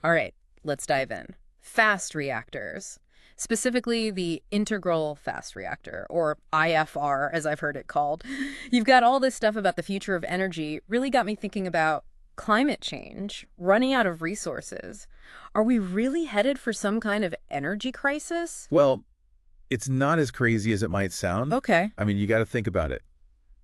All right, let's dive in. Fast reactors, specifically the Integral Fast Reactor, or IFR, as I've heard it called. You've got all this stuff about the future of energy, really got me thinking about climate change, running out of resources. Are we really headed for some kind of energy crisis? Well, it's not as crazy as it might sound. Okay. I mean, you got to think about it.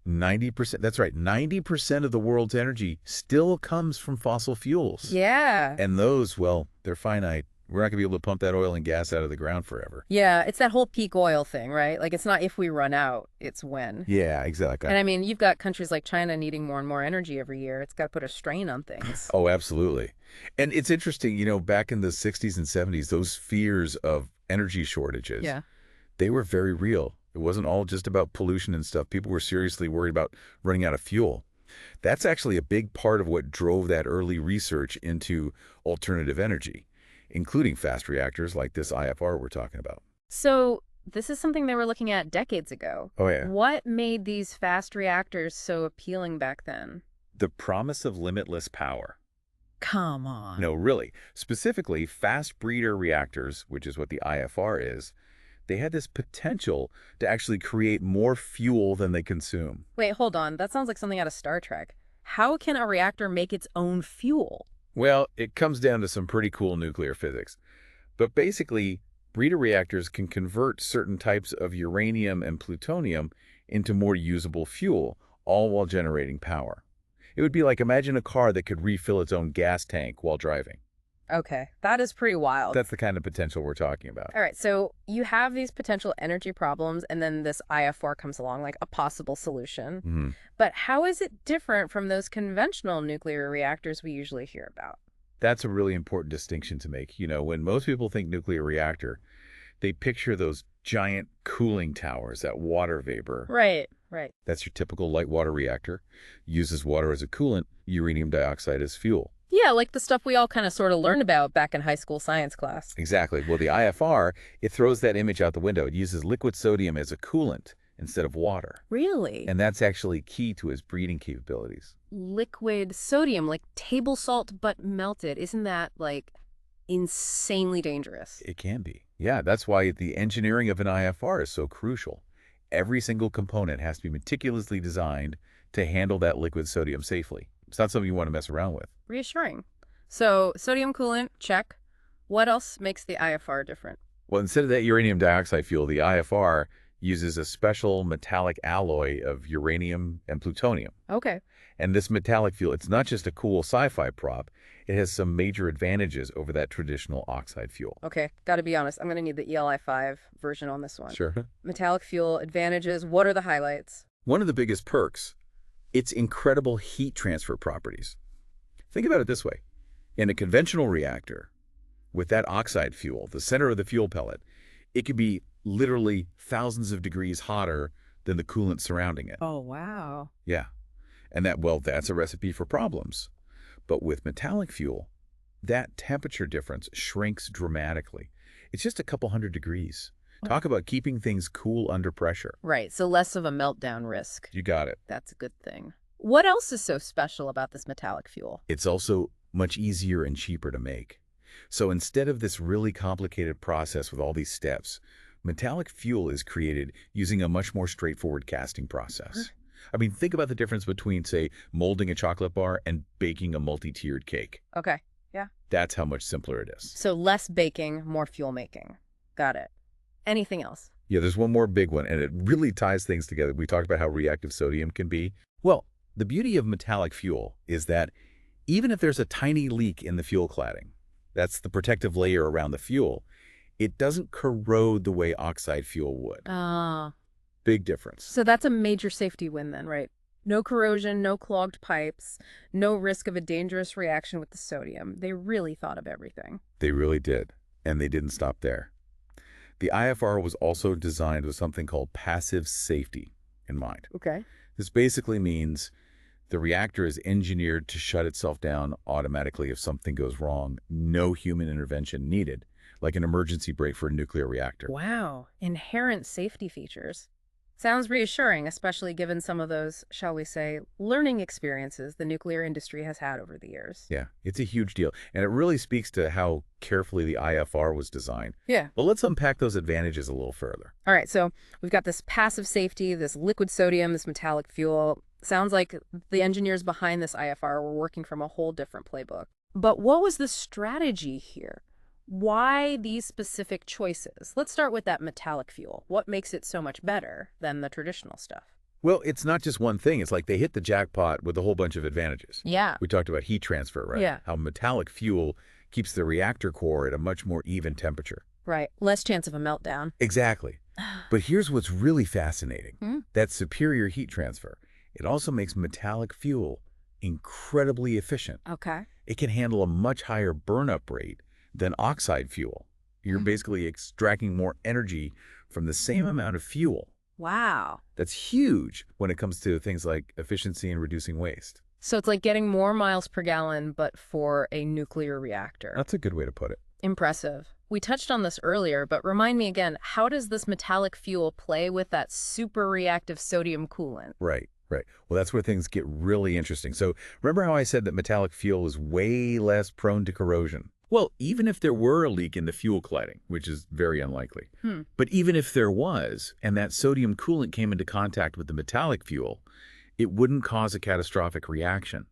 90%, that's right, 90% of the world's energy still comes from fossil fuels. Yeah. And those, well, they're finite. We're not going to be able to pump that oil and gas out of the ground forever. Yeah, it's that whole peak oil thing, right? Like, it's not if we run out, it's when. Yeah, exactly. And I mean, you've got countries like China needing more and more energy every year. It's got to put a strain on things. Oh, absolutely. And it's interesting, back in the 60s and 70s, those fears of energy shortages, Yeah. they were very real. It wasn't all just about pollution and stuff. People were seriously worried about running out of fuel. That's actually a big part of what drove that early research into alternative energy, including fast reactors like this IFR we're talking about. So this is something they were looking at decades ago. Oh, yeah. What made these fast reactors so appealing back then? The promise of limitless power. Come on. No, really. Specifically, fast breeder reactors, which is what the IFR is, they had this potential to actually create more fuel than they consume. Wait, hold on. That sounds like something out of Star Trek. How can a reactor make its own fuel? Well, it comes down to some pretty cool nuclear physics. But basically, breeder reactors can convert certain types of uranium and plutonium into more usable fuel, all while generating power. It would be like, imagine a car that could refill its own gas tank while driving. Okay, that is pretty wild. That's the kind of potential we're talking about. All right, so you have these potential energy problems, and then this IFR comes along like a possible solution. Mhm. But how is it different from those conventional nuclear reactors we usually hear about? That's a really important distinction to make. When most people think nuclear reactor, they picture those giant cooling towers, that water vapor. Right, right. That's your typical light water reactor. Uses water as a coolant, uranium dioxide as fuel. Yeah, like the stuff we all kind of sort of learned about back in high school science class. Exactly. Well, the IFR, it throws that image out the window. It uses liquid sodium as a coolant instead of water. Really? And that's actually key to his breeding capabilities. Liquid sodium, like table salt but melted. Isn't that, like, insanely dangerous? It can be. Yeah, that's why the engineering of an IFR is so crucial. Every single component has to be meticulously designed to handle that liquid sodium safely. It's not something you want to mess around with. Reassuring. So, sodium coolant, check. What else makes the IFR different? Well, instead of that uranium dioxide fuel, the IFR uses a special metallic alloy of uranium and plutonium. Okay. And this metallic fuel, it's not just a cool sci-fi prop. It has some major advantages over that traditional oxide fuel. Okay, gotta be honest. I'm gonna need the ELI5 version on this one. Sure. Metallic fuel, advantages. What are the highlights? One of the biggest perks, its incredible heat transfer properties. Think about it this way. In a conventional reactor, with that oxide fuel, the center of the fuel pellet, it could be literally thousands of degrees hotter than the coolant surrounding it. Oh, wow. Yeah. And that's a recipe for problems. But with metallic fuel, that temperature difference shrinks dramatically. It's just a couple hundred degrees. Talk about keeping things cool under pressure. Right, so less of a meltdown risk. You got it. That's a good thing. What else is so special about this metallic fuel? It's also much easier and cheaper to make. So instead of this really complicated process with all these steps, metallic fuel is created using a much more straightforward casting process. I mean, think about the difference between, say, molding a chocolate bar and baking a multi-tiered cake. Okay, yeah. That's how much simpler it is. So less baking, more fuel making. Got it. Anything else? Yeah, there's one more big one, and it really ties things together. We talked about how reactive sodium can be. Well, the beauty of metallic fuel is that even if there's a tiny leak in the fuel cladding, that's the protective layer around the fuel, it doesn't corrode the way oxide fuel would. Ah. Big difference. So that's a major safety win then, right? No corrosion, no clogged pipes, no risk of a dangerous reaction with the sodium. They really thought of everything. They really did, and they didn't stop there. The IFR was also designed with something called passive safety in mind. Okay. This basically means the reactor is engineered to shut itself down automatically if something goes wrong, no human intervention needed, like an emergency brake for a nuclear reactor. Wow. Inherent safety features. Sounds reassuring, especially given some of those, shall we say, learning experiences the nuclear industry has had over the years. Yeah, it's a huge deal. And it really speaks to how carefully the IFR was designed. Yeah. But let's unpack those advantages a little further. All right, so we've got this passive safety, this liquid sodium, this metallic fuel. Sounds like the engineers behind this IFR were working from a whole different playbook. But what was the strategy here? Why these specific choices? Let's start with that metallic fuel. What makes it so much better than the traditional stuff? Well, it's not just one thing. It's like they hit the jackpot with a whole bunch of advantages. Yeah. We talked about heat transfer, right? Yeah. How metallic fuel keeps the reactor core at a much more even temperature. Right. Less chance of a meltdown. Exactly. But here's what's really fascinating. Hmm? That superior heat transfer. It also makes metallic fuel incredibly efficient. Okay. It can handle a much higher burnup rate than oxide fuel. You're basically extracting more energy from the same amount of fuel. Wow. That's huge when it comes to things like efficiency and reducing waste. So it's like getting more miles per gallon, but for a nuclear reactor. That's a good way to put it. Impressive. We touched on this earlier, but remind me again, how does this metallic fuel play with that super reactive sodium coolant? Right, right. Well, that's where things get really interesting. So remember how I said that metallic fuel is way less prone to corrosion? Well, even if there were a leak in the fuel cladding, which is very unlikely, but even if there was, and that sodium coolant came into contact with the metallic fuel, it wouldn't cause a catastrophic reaction.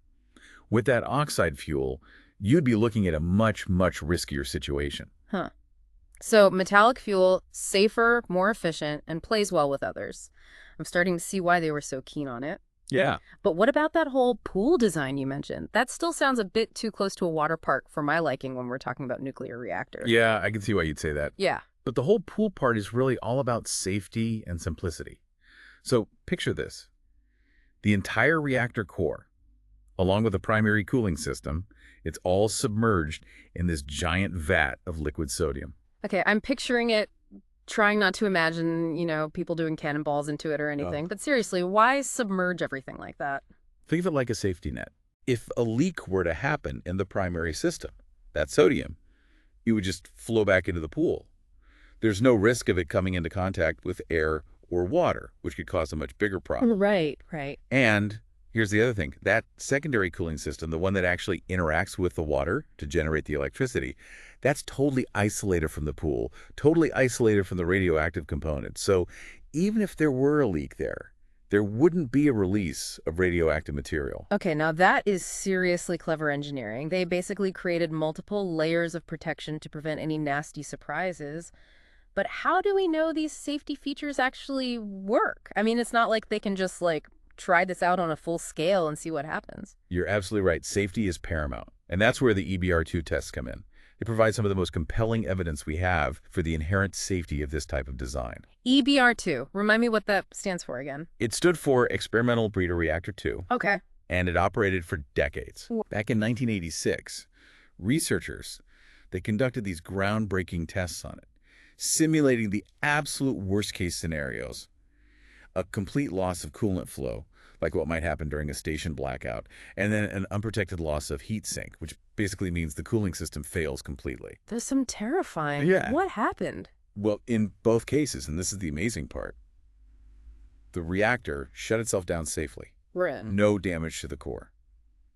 With that oxide fuel, you'd be looking at a much, much riskier situation. Huh. So metallic fuel, safer, more efficient, and plays well with others. I'm starting to see why they were so keen on it. Yeah. But what about that whole pool design you mentioned? That still sounds a bit too close to a water park for my liking when we're talking about nuclear reactors. Yeah, I can see why you'd say that. Yeah. But the whole pool part is really all about safety and simplicity. So picture this. The entire reactor core, along with the primary cooling system, it's all submerged in this giant vat of liquid sodium. Okay, I'm picturing it, trying not to imagine, people doing cannonballs into it or anything. But seriously, why submerge everything like that? Think of it like a safety net. If a leak were to happen in the primary system, that sodium, it would just flow back into the pool. There's no risk of it coming into contact with air or water, which could cause a much bigger problem. Right, right. And here's the other thing. That secondary cooling system, the one that actually interacts with the water to generate the electricity, that's totally isolated from the pool, totally isolated from the radioactive components. So even if there were a leak there wouldn't be a release of radioactive material. Okay, now that is seriously clever engineering. They basically created multiple layers of protection to prevent any nasty surprises. But how do we know these safety features actually work? I mean, it's not like they can just, try this out on a full scale and see what happens. You're absolutely right. Safety is paramount. And that's where the EBR-2 tests come in. They provide some of the most compelling evidence we have for the inherent safety of this type of design. EBR-2. Remind me what that stands for again. It stood for Experimental Breeder Reactor 2. Okay. And it operated for decades. Back in 1986, researchers, they conducted these groundbreaking tests on it, simulating the absolute worst-case scenarios. A complete loss of coolant flow, like what might happen during a station blackout, and then an unprotected loss of heat sink, which basically means the cooling system fails completely. There's some terrifying. Yeah. What happened? Well, in both cases, and this is the amazing part, the reactor shut itself down safely. No damage to the core.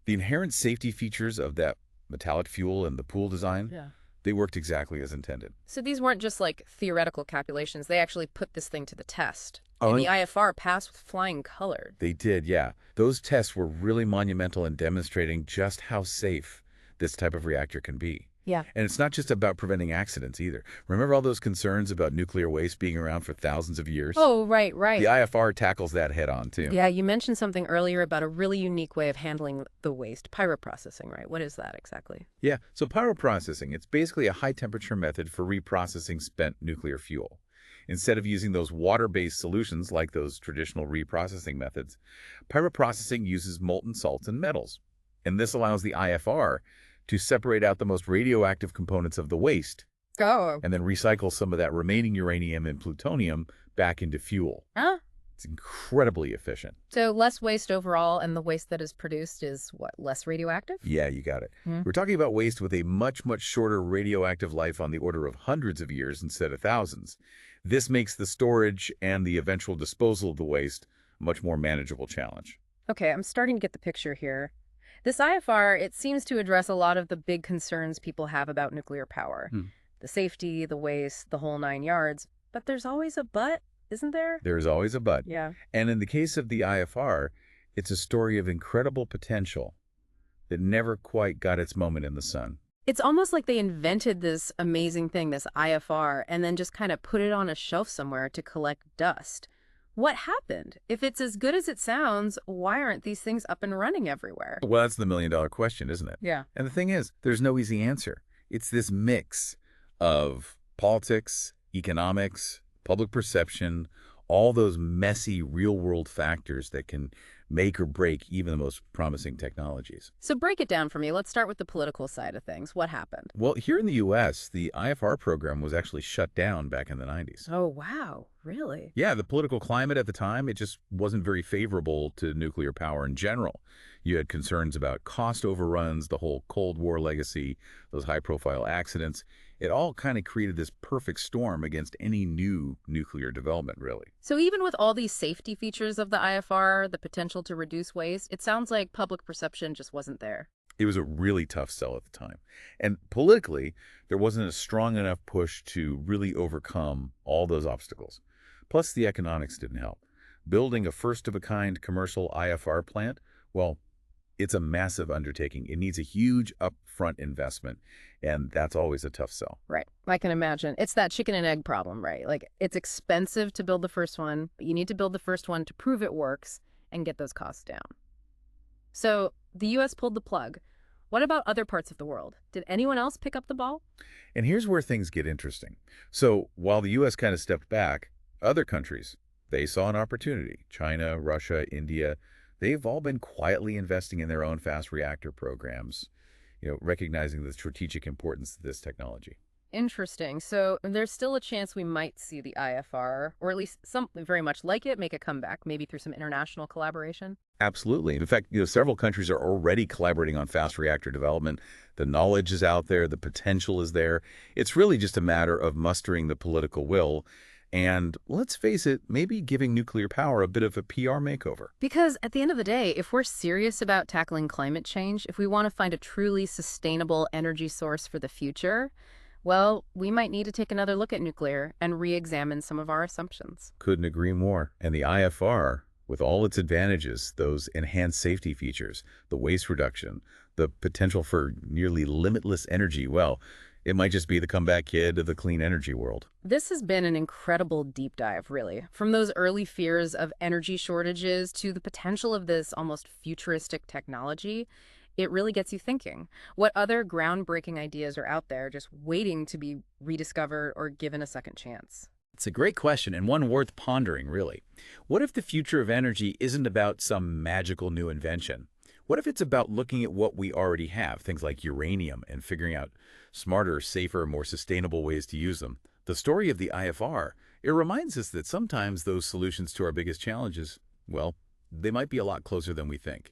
The inherent safety features of that metallic fuel and the pool design, they worked exactly as intended. So these weren't just theoretical calculations. They actually put this thing to the test. Oh, and the IFR passed with flying colors. They did, yeah. Those tests were really monumental in demonstrating just how safe this type of reactor can be. Yeah. And it's not just about preventing accidents either. Remember all those concerns about nuclear waste being around for thousands of years? Oh, right, right. The IFR tackles that head on, too. Yeah, you mentioned something earlier about a really unique way of handling the waste, pyroprocessing, right? What is that exactly? Yeah, so pyroprocessing, it's basically a high-temperature method for reprocessing spent nuclear fuel. Instead of using those water-based solutions like those traditional reprocessing methods, pyroprocessing uses molten salts and metals. And this allows the IFR to separate out the most radioactive components of the waste Oh. and then recycle some of that remaining uranium and plutonium back into fuel. Huh? It's incredibly efficient. So less waste overall, and the waste that is produced is what, less radioactive? Yeah, you got it. Hmm. We're talking about waste with a much, much shorter radioactive life on the order of hundreds of years instead of thousands. This makes the storage and the eventual disposal of the waste a much more manageable challenge. Okay, I'm starting to get the picture here. This IFR, it seems to address a lot of the big concerns people have about nuclear power. Hmm. The safety, the waste, the whole nine yards. But there's always a but, isn't there? There's always a but. Yeah. And in the case of the IFR, it's a story of incredible potential that never quite got its moment in the sun. It's almost like they invented this amazing thing, this IFR, and then just kind of put it on a shelf somewhere to collect dust. What happened? If it's as good as it sounds, why aren't these things up and running everywhere? Well, that's the million-dollar question, isn't it? Yeah. And the thing is, there's no easy answer. It's this mix of politics, economics, public perception, all those messy real-world factors that can make or break even the most promising technologies. So break it down for me. Let's start with the political side of things. What happened? Well, here in the U.S., the IFR program was actually shut down back in the 90s. Oh, wow. Really? Yeah, the political climate at the time, it just wasn't very favorable to nuclear power in general. You had concerns about cost overruns, the whole Cold War legacy, those high-profile accidents. It all kind of created this perfect storm against any new nuclear development, really. So even with all these safety features of the IFR, the potential to reduce waste, it sounds like public perception just wasn't there. It was a really tough sell at the time. And politically, there wasn't a strong enough push to really overcome all those obstacles. Plus, the economics didn't help. Building a first-of-a-kind commercial IFR plant, well, it's a massive undertaking. It needs a huge upfront investment, and that's always a tough sell. Right. I can imagine. It's that chicken and egg problem, right? Like, it's expensive to build the first one, but you need to build the first one to prove it works and get those costs down. So the U.S. pulled the plug. What about other parts of the world? Did anyone else pick up the ball? And here's where things get interesting. So while the U.S. kind of stepped back, other countries, they saw an opportunity. China, Russia, India, they've all been quietly investing in their own fast reactor programs, recognizing the strategic importance of this technology. Interesting. So there's still a chance we might see the IFR, or at least something very much like it, make a comeback, maybe through some international collaboration. Absolutely. In fact, several countries are already collaborating on fast reactor development. The knowledge is out there. The potential is there. It's really just a matter of mustering the political will and, let's face it, maybe giving nuclear power a bit of a PR makeover. Because at the end of the day, if we're serious about tackling climate change, if we want to find a truly sustainable energy source for the future, well, we might need to take another look at nuclear and re-examine some of our assumptions. Couldn't agree more. And the IFR, with all its advantages, those enhanced safety features, the waste reduction, the potential for nearly limitless energy, well, it might just be the comeback kid of the clean energy world. This has been an incredible deep dive, really. From those early fears of energy shortages to the potential of this almost futuristic technology, it really gets you thinking. What other groundbreaking ideas are out there just waiting to be rediscovered or given a second chance? It's a great question and one worth pondering, really. What if the future of energy isn't about some magical new invention? What if it's about looking at what we already have, things like uranium, and figuring out smarter, safer, more sustainable ways to use them? The story of the IFR, it reminds us that sometimes those solutions to our biggest challenges, well, they might be a lot closer than we think.